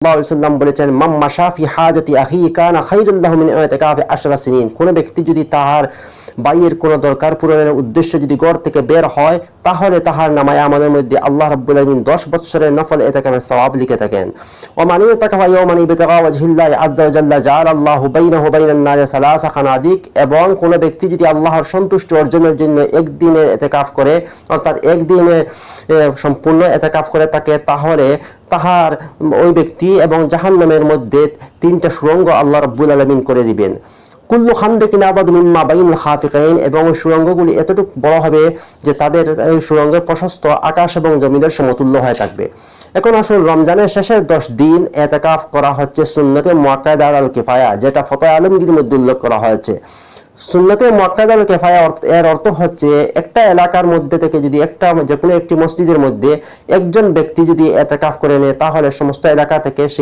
সাল্লাম বলেছেন, মাম মাশা ফি হাজাতি আখি কানা খায়রুল লাহু মিন ইতিকাফি 10 সিনিন। কোন ব্যক্তি যদি তাহার ভাইয়ের কোন দরকার পূরণের উদ্দেশ্যে যদি ঘর থেকে বের হয়, তাহলে তাহার নামায় আমাদের মধ্যে আল্লাহ রাব্বুল আলামিন 10 বছরের নফল ইতিকাফের সওয়াব লিখে থাকেন। ওয়া মান ইতাকাফা ইয়াওমান ইবতিগা ওয়াজহিল্লাহি আযজা ওয়া জাল্লা জাআলা আল্লাহু বাইনাহু বাইনান নারি সালাসা খানাদিক। এবং কোন ব্যক্তি যদি আল্লাহর সন্তুষ্টি অর্জনের জন্য একদিনের ইতিকাফ করে, অর্থাৎ একদিনে সম্পূর্ণ ইতিকাফ করে থাকে, তাহলে তাহার ওই ব্যক্তি এবং জাহান্নামের মধ্যে 3টা সুড়ঙ্গ আল্লাহ রাব্বুল আলামিন করে দিবেন। কুল্লু খানদাকিন আবাদু মিম্মা বাইনাল খাফিকাইন। এবং ওই সুড়ঙ্গগুলি এতটুকু বড় হবে যে তাদের এই সুড়ঙ্গের প্রশস্ত আকাশ এবং জমিনের সমতুল্য হয়ে থাকবে। এখন আসুন, রমজানের শেষের 10 দিন ইতিকাফ করা হচ্ছে সুন্নতে মুআক্কাদা আল কিফায়া, যেটা ফতোয়া আলমগীর মধ্যে উল্লেখ করা হয়েছে। সুন্নতে মুআক্কাদা আল কিফায়া এর অর্থ হচ্ছে, একটা এলাকার মধ্যে থেকে যদি যে কোনো একটি মসজিদের মধ্যে একজন ব্যক্তি যদি ইতিকাফ করে নেয়, তাহলে সমস্ত এলাকা থেকে